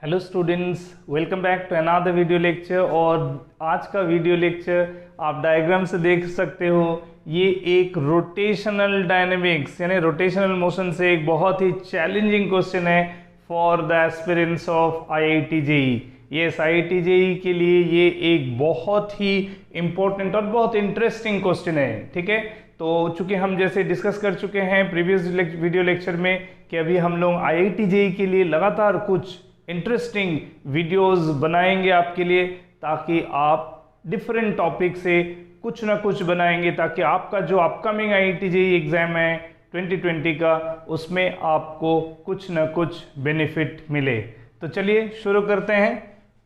Hello students, welcome back to another video lecture. और आज का वीडियो लेक्चर आप डायग्राम से देख सकते हो, ये एक रोटेशनल डायनेमिक्स यानी रोटेशनल मोशन से एक बहुत ही चैलेंजिंग क्वेश्चन है for the aspirants of IIT JEE. Yes, IIT JEE के लिए ये एक बहुत ही इंपॉर्टेंट और बहुत इंटरेस्टिंग क्वेश्चन है। ठीक है, तो चूंकि हम जैसे डिस्कस कर चुके हैं प्रीवियस वीडियो लेक्चर में कि अभी हम लोग आईआईटी जेईई के लिए लगातार कुछ इंटरेस्टिंग वीडियोस बनाएंगे आपके लिए, ताकि आप डिफरेंट टॉपिक से कुछ ना कुछ बनाएंगे, ताकि आपका जो अपकमिंग आईआईटी जेईई एग्जाम है 2020 का, उसमें आपको कुछ ना कुछ बेनिफिट मिले। तो चलिए शुरू करते हैं।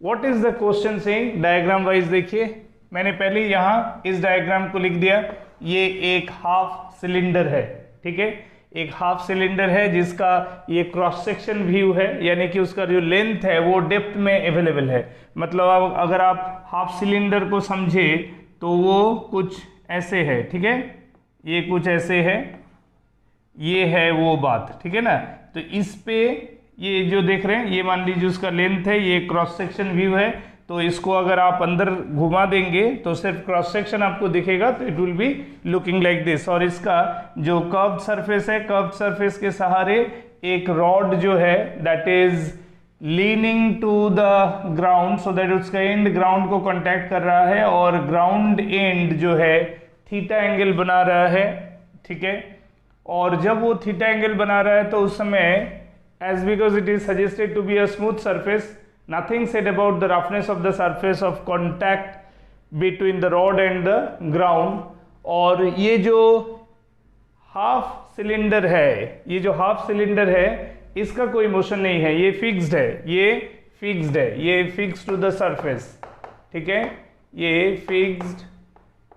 What is the question saying? Diagram wise देखिए, मैंने पहले यहाँ इस डायग्राम को लिख दिया। ये एक हाफ सिलेंडर है, ठीक है, एक हाफ सिलेंडर है जिसका ये क्रॉस सेक्शन व्यू है, यानी कि उसका जो लेंथ है वो डेप्थ में अवेलेबल है। मतलब अगर आप हाफ सिलेंडर को समझे तो वो कुछ ऐसे है, ठीक है, ये कुछ ऐसे है, ये है वो बात, ठीक है ना। तो इस पे ये जो देख रहे हैं, ये मान लीजिए उसका लेंथ है, ये क्रॉस सेक्शन व्यू है। तो इसको अगर आप अंदर घुमा देंगे तो सिर्फ क्रॉस सेक्शन आपको दिखेगा, तो it will be looking like this. और इसका जो कर्व्ड सरफेस है, कर्व्ड सरफेस के सहारे एक रॉड जो है that is leaning to the ground, so that उसका एंड ग्राउंड को कांटेक्ट कर रहा है और ग्राउंड एंड जो है थीटा एंगल बना रहा है, ठीक है। और जब वो थीटा एंगल बना रहा है तो उस समय as because it is suggested to be a smooth surface, nothing said about the roughness of the surface of contact between the rod and the ground। और ये जो हाफ सिलेंडर है, ये जो हाफ सिलेंडर है, इसका कोई मोशन नहीं है, ये फिक्स्ड है, ये फिक्स्ड है, ये फिक्स्ड टू द सरफेस, ठीक है, ये फिक्स्ड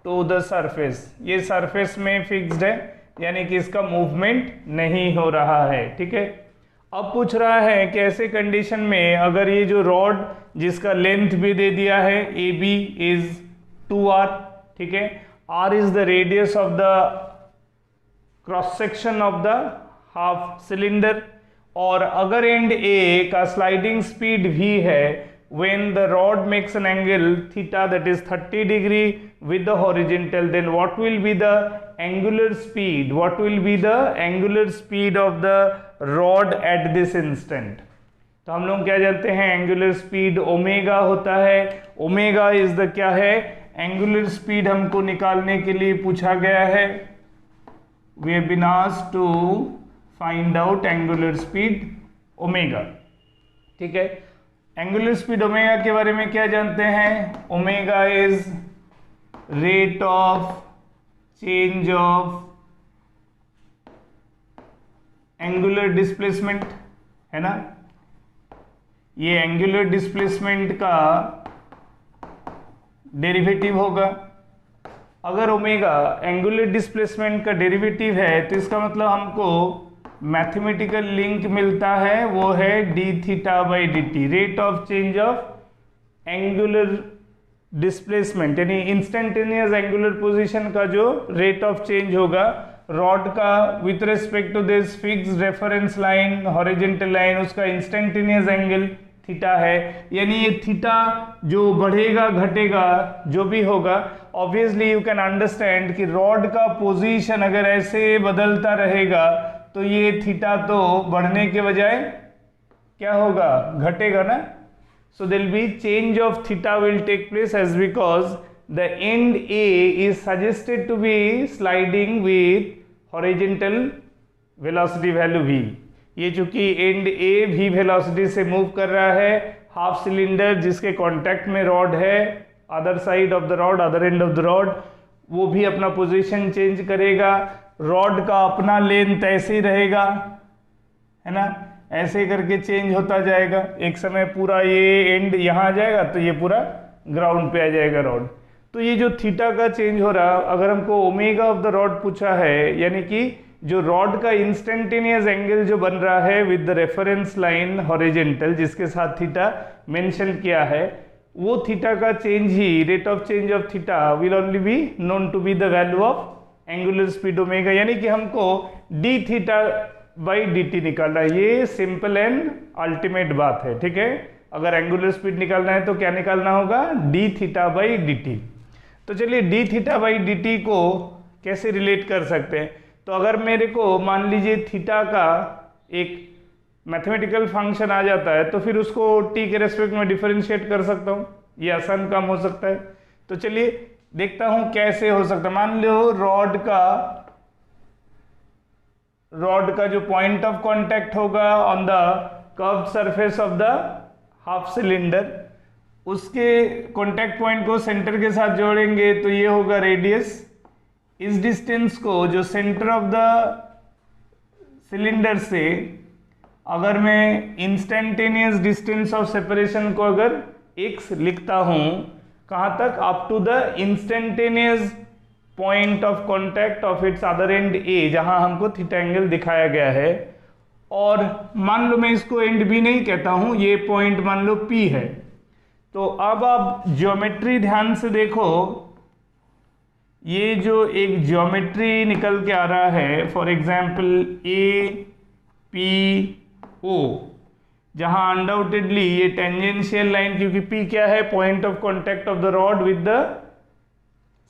टू द सरफेस, ये सरफेस में फिक्स्ड है, यानी कि इसका मूवमेंट नहीं हो रहा है, ठीक है। अब पूछ रहा है कि ऐसे कंडीशन में अगर ये जो रॉड जिसका लेंथ भी दे दिया है ए बी इज 2r, ठीक है, r is the radius of the cross section of the half cylinder, और अगर एंड ए का स्लाइडिंग स्पीड v है when the rod makes an angle theta that is 30 degree with the horizontal, then what will be the angular speed? What will be the angular speed of the rod at this instant? तो हम लोग क्या जानते हैं, angular speed omega होता है। Omega is the क्या है, एंगुलर स्पीड हमको निकालने के लिए पूछा गया है। We have been asked to find out angular speed omega, ठीक है। एंगुलर स्पीड ओमेगा के बारे में क्या जानते हैं? Omega is rate of change of angular displacement, है ना। ये एंगुलर डिस्प्लेसमेंट का डेरिवेटिव होगा। अगर ओमेगा एंगुलर डिस्प्लेसमेंट का डेरिवेटिव है तो इसका मतलब हमको मैथमेटिकल लिंक मिलता है, वो है D theta by D T, rate of change of angular displacement, यानी इंस्टेंटेनियस एंगुलर पोजीशन का जो रेट ऑफ चेंज होगा रॉड का with respect to this fixed reference line horizontal line, उसका इंस्टेंटेनियस एंगल थीटा है। यानी ये थीटा जो बढ़ेगा घटेगा जो भी होगा, ऑब्वियसली यू कैन अंडरस्टैंड कि रॉड का पोजीशन अगर ऐसे बदलता रहेगा तो ये थीटा तो बढ़ने के बजाय क्या होगा, घटेगा ना। So there will be change of theta will take place as because the end A is suggested to be sliding with horizontal velocity value v। ये चूंकि एंड ए भी वेलोसिटी से मूव कर रहा है, हाफ सिलेंडर जिसके कांटेक्ट में rod है, other side of the rod, other end of the rod, वो भी अपना पोजीशन चेंज करेगा। रॉड का अपना लेंथ ऐसे ही रहेगा, है ना, ऐसे करके चेंज होता जाएगा। एक समय पूरा ये एंड यहाँ आ जाएगा तो ये पूरा ग्राउंड पे आ जाएगा रॉड। तो ये जो थीटा का चेंज हो रहा, अगर हमको ओमेगा ऑफ द रॉड पूछा है, यानी कि जो रॉड का इंस्टेंटेनियस एंगल जो बन रहा है with the reference line horizontal जिसके साथ थीटा मेंशन किया है, वो थीटा का चेंज ही, rate of change of theta will only be known to be the value of angular speed omega. यानी कि हमको D theta by D T निकालना है। ये सिंपल एंड अल्टीमेट बात है, ठीक है। अगर एंगुलर स्पीड निकालना है तो क्या निकालना होगा, D theta by D T. तो चलिए D theta by D T को कैसे रिलेट कर सकते हैं। तो अगर मेरे को मान लीजिए थीटा का एक मैथमेटिकल फंक्शन आ जाता है तो फिर उसको टी के रेस्पेक्ट में डिफरेंशिएट कर सकता हूँ, ये आसान काम हो सकता है। तो चलिए देखता हूँ कैसे हो सकता है। मान लो रॉड का जो पॉइंट ऑफ कांटेक्ट होगा on the curved surface of the half cylinder, उसके कांटेक्ट पॉइंट को सेंटर के साथ जोड़ेंगे तो ये होगा रेडियस। इस डिस्टेंस को जो सेंटर ऑफ द सिलेंडर से अगर मैं इंस्टेंटेनियस डिस्टेंस ऑफ सेपरेशन को अगर x लिखता हूं, कहां तक, up to the instantaneous point of contact of its other end a, जहां हमको थीटा एंगल दिखाया गया है। और मान लो मैं इसको एंड b नहीं कहता हूं, ये पॉइंट मान लो p है। तो अब आप ज्योमेट्री ध्यान से देखो, ये जो एक ज्योमेट्री निकल के आ रहा है, for example A P O, जहां अनडाउटेडली ये टेंजेंशियल लाइन, क्योंकि P क्या है, point of contact of the rod with the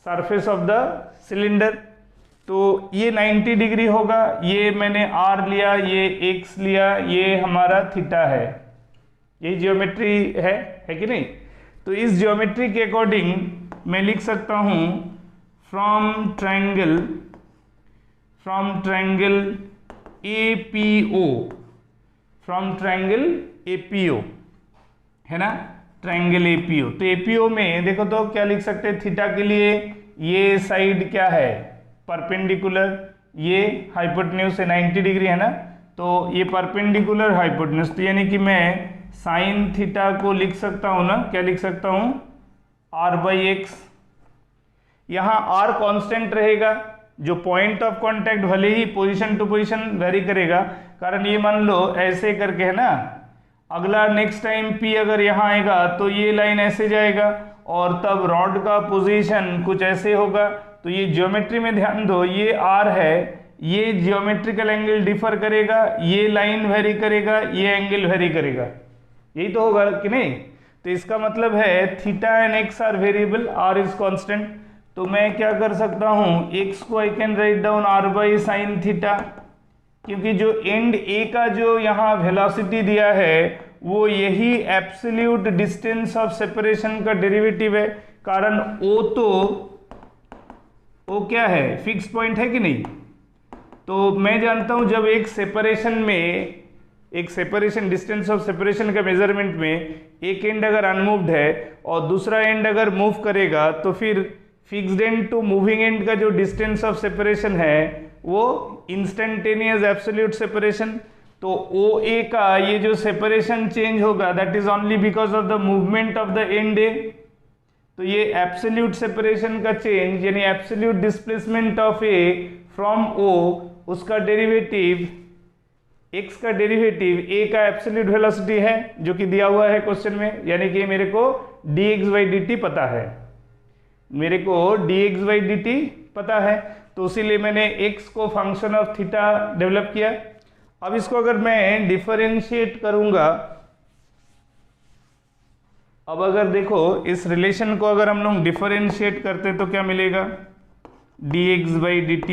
surface of the cylinder, तो ये 90 डिग्री होगा। ये मैंने R लिया, ये X लिया, ये हमारा थीटा है। यही ज्योमेट्री है कि नहीं। तो इस ज्योमेट्री के अकॉर्डिंग मैं लिख सकता हूं from triangle APO, from triangle APO, है ना, ट्रायंगल APO। तो APO में देखो तो क्या लिख सकते हैं, थीटा के लिए ये साइड क्या है, परपेंडिकुलर, ये हाइपोटेन्यूज से 90 डिग्री है ना, तो ये परपेंडिकुलर हाइपोटेन्यूज, तो यानी कि मैं साइन थीटा को लिख सकता हूं ना, क्या लिख सकता हूं, R/x। यहाँ R कांस्टेंट रहेगा, जो पॉइंट ऑफ कांटेक्ट भले ही पोजीशन टू पोजीशन वेरी करेगा, कारण ये मान लो ऐसे करके है ना, अगला नेक्स्ट टाइम P अगर यहाँ आएगा तो ये लाइन ऐसे जाएगा और तब रॉड का पोजीशन कुछ ऐसे होगा। तो ये ज्योमेट्री में ध्यान दो, ये R है, ये ज्योमेट्रिकल एंगल डिफर करेगा, ये लाइन वेरी करेगा, ये एंगल वेरी करेगा, यही तो होगा कि नहीं। तो इसका मतलब है theta and x are variable, R is constant. तो मैं क्या कर सकता हूं, x को I can write down R/sin theta, क्योंकि जो एंड A का जो यहाँ वेलोसिटी दिया है वो यही एब्सोल्यूट डिस्टेंस ऑफ सेपरेशन का डेरिवेटिव है, कारण O क्या है, फिक्स पॉइंट है कि नहीं। तो मैं जानता हूं जब एक सेपरेशन डिस्टेंस ऑफ सेपरेशन का मेजरमेंट में एक एंड अगर अनमूव्ड है और दूसरा एंड अगर मूव करेगा तो फिर fixed end to moving end का जो डिस्टेंस ऑफ सेपरेशन है वो इंस्टेंटेनियस एब्सोल्यूट सेपरेशन। तो OA का ये जो सेपरेशन चेंज होगा that is only because of the movement of the end A। तो ये एब्सोल्यूट सेपरेशन का चेंज यानी absolute displacement of A from O, उसका डेरिवेटिव x का डेरिवेटिव A का एब्सोल्यूट वेलोसिटी है जो कि दिया हुआ है क्वेश्चन में, यानी कि मेरे को dx/dt पता है, मेरे को dx/dt पता है। तो इसीलिए मैंने x को फंक्शन ऑफ थीटा डेवलप किया। अब इसको अगर मैं डिफरेंशिएट करूंगा, अब अगर देखो इस रिलेशन को अगर हम लोग डिफरेंशिएट करते तो क्या मिलेगा, dx/dt,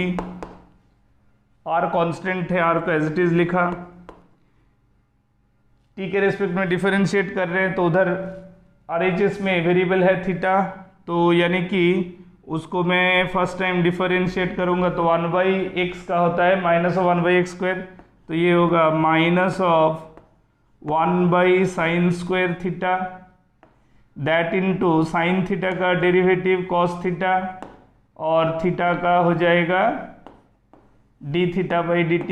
R कांस्टेंट है, R को एज इट इज लिखा, t के रेस्पेक्ट में डिफरेंशिएट कर रहे हैं तो उधर RHS में वेरिएबल है थीटा, तो यानी कि उसको मैं फर्स्ट टाइम डिफरेंशिएट करूंगा तो 1/x का होता है -1/x², तो ये होगा -1/sin² theta, that into sine theta का डेरिवेटिव cos थीटा और थीटा का हो जाएगा dθ/dt।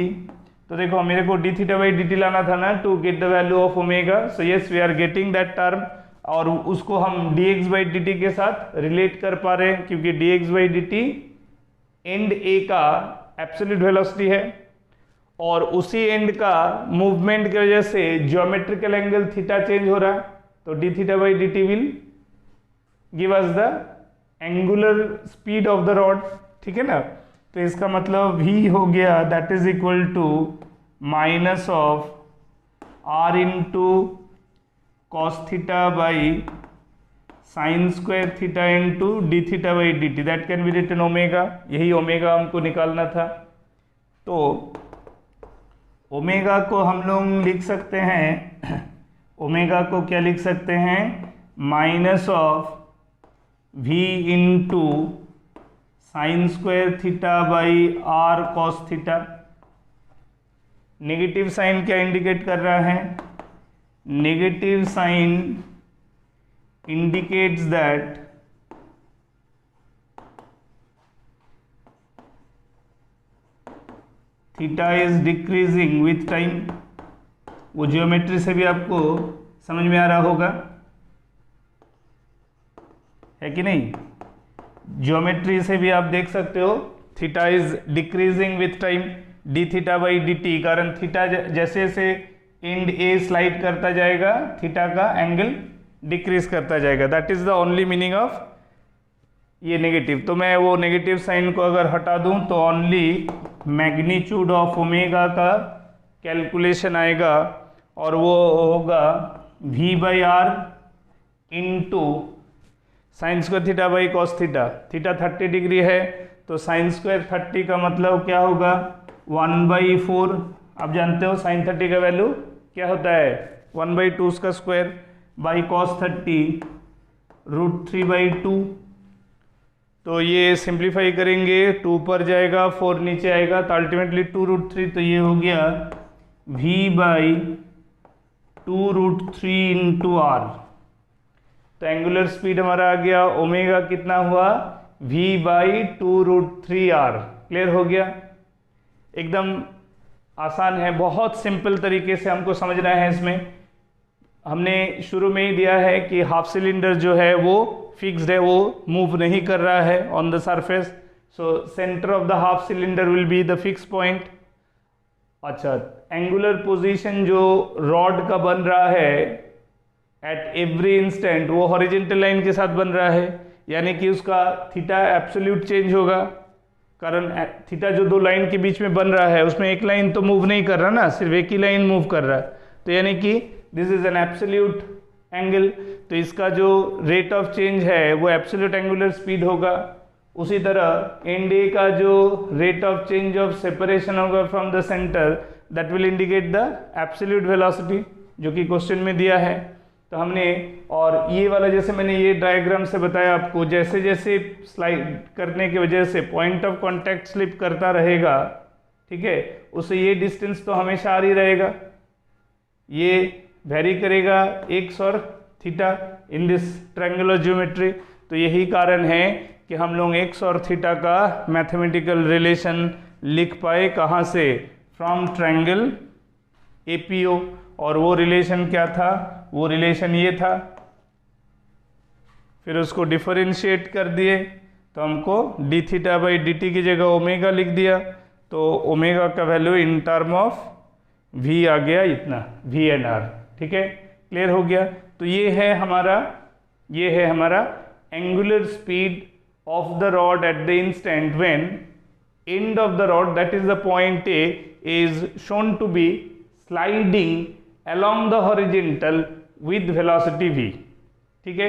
तो देखो मेरे को dθ/dt लाना था ना to get the value of omega, so yes we are getting that term, और उसको हम dx/dt के साथ रिलेट कर पा रहे हैं क्योंकि dx/dt एंड A का एब्सोल्यूट वेलोसिटी है और उसी एंड का मूवमेंट की वजह से ज्योमेट्रिकल एंगल थीटा चेंज हो रहा है, तो dθ/dt will give us the angular speed of the rod, ठीक है ना। तो इसका मतलब v हो गया that is equal to minus of r into cos theta by sine square theta into D theta by D T, that can be written omega. यही omega हमको निकालना था। तो ओमेगा को हम लोग लिख सकते हैं, ओमेगा को क्या लिख सकते हैं, minus of v into sine square theta by r cos theta. Negative sign क्या इंडिकेट कर रहा है, negative sign indicates that theta is decreasing with time। वो ज्योमेट्री से भी आपको समझ में आ रहा होगा, है कि नहीं? ज्योमेट्री से भी आप देख सकते हो theta is decreasing with time, D theta by D T, कारण थीटा जैसे जैसे एंड ए स्लाइड करता जाएगा थीटा का एंगल डिक्रीज करता जाएगा। That is the only meaning of ये नेगेटिव। तो मैं वो नेगेटिव साइन को अगर हटा दूं तो ओनली मैग्नीट्यूड ऑफ ओमेगा का कैलकुलेशन आएगा और वो होगा v by R into sine square theta by cos theta. Theta 30 degree है तो साइन स्क्वायर 30 का मतलब क्या होगा, 1/4। आप जानते हो साइन 30 का वैल्यू क्या होता है, 1/2 उसका स्क्वायर बाई कॉस 30 √3/2। तो ये सिंप्लीफाई करेंगे, 2 पर जाएगा, 4 नीचे आएगा, तो अल्टीमेटली 2√3। तो ये हो गया v बाई 2√3 इंटू आर। तो एंगुलर स्पीड हमारा आ गया, ओमेगा कितना हुआ, v बाई 2√3r। क्लियर हो गया? एकदम आसान है, बहुत सिंपल तरीके से हमको समझना है। इसमें हमने शुरू में ही दिया है कि हाफ सिलेंडर जो है वो फिक्स्ड है, वो मूव नहीं कर रहा है on the surface. So centre of the half cylinder will be the fix point. अच्छा, एंगुलर पोजीशन जो रॉड का बन रहा है एट एवरी इंस्टेंट वो हॉरिजॉन्टल लाइन के साथ बन रहा है, यानी कि उसका थीटा एब्सोल्यूट चेंज होगा, कारण थीटा जो दो लाइन के बीच में बन रहा है उसमें एक लाइन तो मूव नहीं कर रहा ना, सिर्फ एक ही लाइन मूव कर रहा है। तो यानी कि this is an absolute angle, तो इसका जो रेट ऑफ चेंज है वो एब्सोल्यूट एंगुलर स्पीड होगा। उसी तरह एंड ए का जो rate of change of separation होगा from the centre, that will indicate the absolute velocity, जो कि क्वेश्चन में दिया है। तो हमने, और ये वाला जैसे मैंने ये डायग्राम से बताया आपको, जैसे जैसे स्लाइड करने की वजह से पॉइंट ऑफ कांटेक्ट स्लिप करता रहेगा, ठीक है, उससे ये डिस्टेंस तो हमेशा आ ही रहेगा, ये वेरी करेगा x और theta in this triangular geometry. तो यही कारण है कि हम लोग x और थीटा का मैथमेटिकल रिलेशन लिख पाए, कहाँ से, फ्रॉम ट्रायंगल APO। और वो रिलेशन क्या था, वो रिलेशन ये था। फिर उसको डिफरेंशिएट कर दिए तो हमको D theta by D T की जगह ओमेगा लिख दिया, तो ओमेगा का value in term of v आ गया इतना, v एंड r। ठीक है, क्लियर हो गया? तो ये है हमारा angular speed of the rod at the instant when end of the rod, that is the point A, is shown to be sliding along the horizontal with velocity v। ठीक है,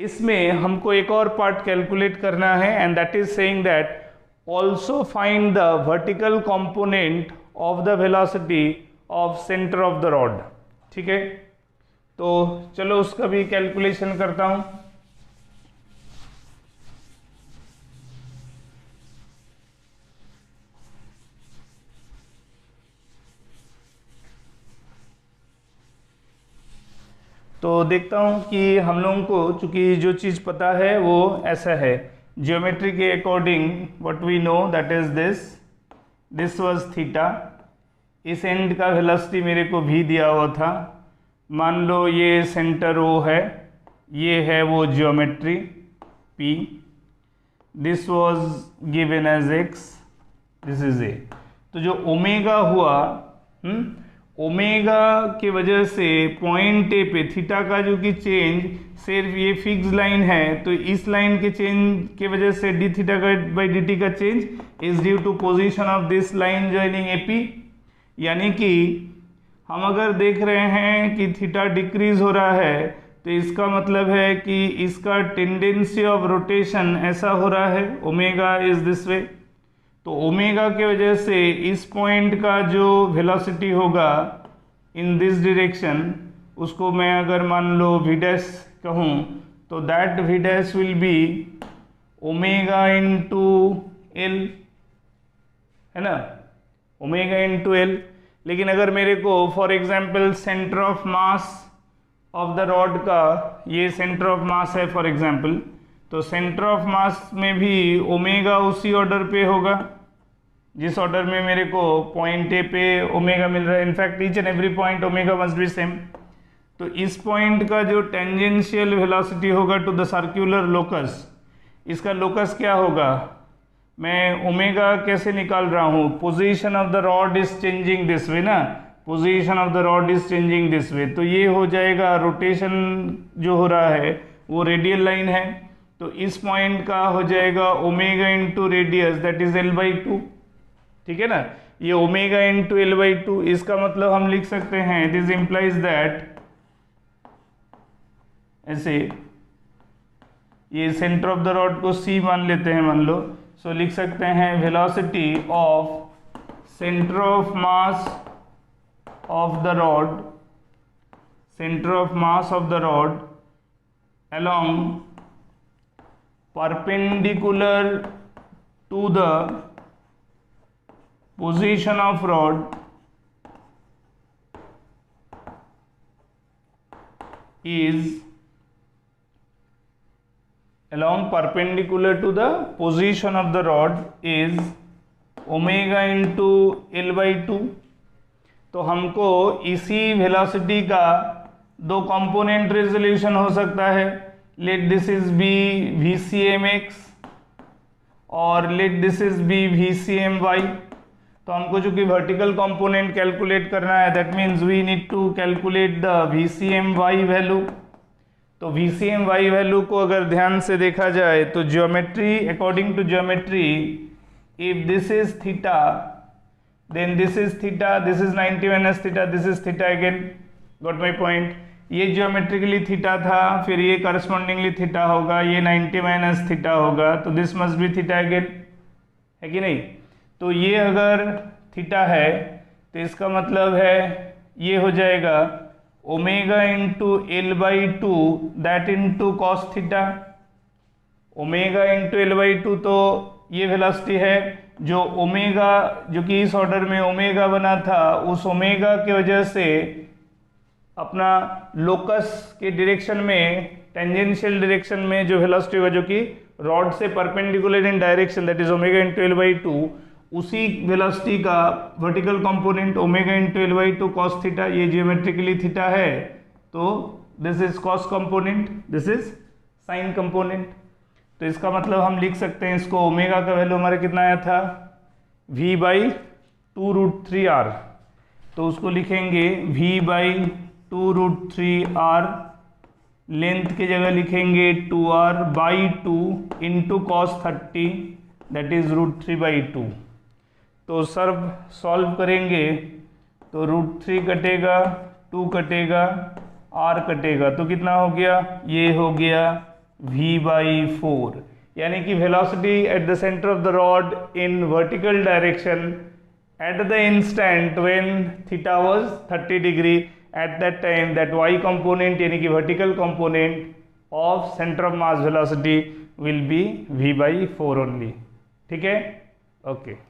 इसमें हमको एक और पार्ट कैलकुलेट करना है, and that is saying that also find the vertical component of the velocity of centre of the rod. ठीक है, तो चलो उसका भी कैलकुलेशन करता हूं। तो देखता हूं कि हम लोगों को चूंकि जो चीज़ पता है वो ऐसा है, ज्योमेट्री के according what we know that is this was theta. इस एंड का वेलोसिटी मेरे को भी दिया हुआ था, मान लो ये सेंटर ओ है, ये है वो geometry P, this was given as x, this is a। तो जो ओमेगा हुआ, ओमेगा की वजह से पॉइंट ए पे थीटा का जो कि चेंज, सिर्फ ये फिक्स लाइन है, तो इस लाइन के चेंज की वजह से डी थीटा का बाई डी टी का change is due to position of this line joining A P. यानी कि हम अगर देख रहे हैं कि थीटा डिक्रीज हो रहा है तो इसका मतलब है कि इसका टेंडेंसी ऑफ रोटेशन ऐसा हो रहा है, ओमेगा इज दिस वे। तो ओमेगा की वजह से इस पॉइंट का जो वेलोसिटी होगा इन दिस डायरेक्शन, उसको मैं अगर मान लो v डैश कहूँ तो that v dash will be omega into L, है ना, ओमेगा इंटू एल। लेकिन अगर मेरे को for example centre of mass of the rod का, ये सेंटर ऑफ मास है फॉर एग्जाम्पल, तो सेंटर ऑफ मास में भी ओमेगा उसी ऑर्डर पे होगा जिस ऑर्डर में मेरे को पॉइंट ए पे ओमेगा मिल रहा है। In fact each and every point omega must be same. तो इस पॉइंट का जो टेंजेंशियल वेलोसिटी होगा टू द सर्क्यूलर लोकस, इसका लोकस क्या होगा, मैं ओमेगा कैसे निकाल रहा हूँ, position of the rod is changing this way ना, position of the rod is changing this way, तो ये हो जाएगा रोटेशन जो हो रहा है वो रेडियल लाइन है, तो इस पॉइंट का हो जाएगा omega into radius that is L/2, ठीक है ना, ये ओमेगा इंटू L/2। इसका मतलब हम लिख सकते हैं इट इज इम्प्लाइज दैट, ऐसे ये सेंटर ऑफ द रॉड को C मान लेते हैं मान लो, सो लिख सकते हैं velocity of centre of mass of the rod, center of mass of the rod along perpendicular to the position of rod is along perpendicular to the position of the rod is omega into L/2। तो हमको इसी velocity का दो component resolution हो सकता है, let this is be VCMX और let this is be VCMY। तो हमको चूंकि वर्टिकल कंपोनेंट कैलकुलेट करना है, that means we need to calculate the VCMY value. तो VCMY वैल्यू को अगर ध्यान से देखा जाए तो geometry, according to geometry, if this is theta then this is theta, this is 90 minus theta, this is theta again, got my point। ये geometrically theta था, फिर ये करस्पॉन्डिंगली थीटा होगा, ये 90 माइनस थीटा होगा, तो this must be theta again, है कि नहीं। तो ये अगर थीटा है तो इसका मतलब है ये हो जाएगा omega into L/2 that into cos theta, omega into L/2, तो ये वेलोसिटी है जो ओमेगा, जो कि इस ऑर्डर में ओमेगा बना था, उस ओमेगा की वजह से अपना लोकस के डायरेक्शन में, टेंजेंशियल डायरेक्शन में जो वेलोसिटी होगा जो कि रॉड से perpendicular in direction, that is omega into L/2, उसी वेलोसिटी का vertical component omega into L/2 cos theta, ये जियोमेट्रिकली थीटा है, तो this is cos component, this is sine component. तो इसका मतलब हम लिख सकते हैं इसको, ओमेगा का वैल्यू हमारे कितना आया था, V/2√3R, तो उसको लिखेंगे V/2√3R, लेंथ की जगह लिखेंगे 2R/2 into cos 30 that is √3/2। तो सॉल्व करेंगे तो √3 कटेगा, 2 कटेगा, R कटेगा, तो कितना हो गया, ये हो गया V/4, यानी कि velocity at the centre of the rod in vertical direction at the instant when theta was 30 degree, at that time that y component यानी कि vertical component of centre of mass velocity will be V/4 only, ठीक है, okay.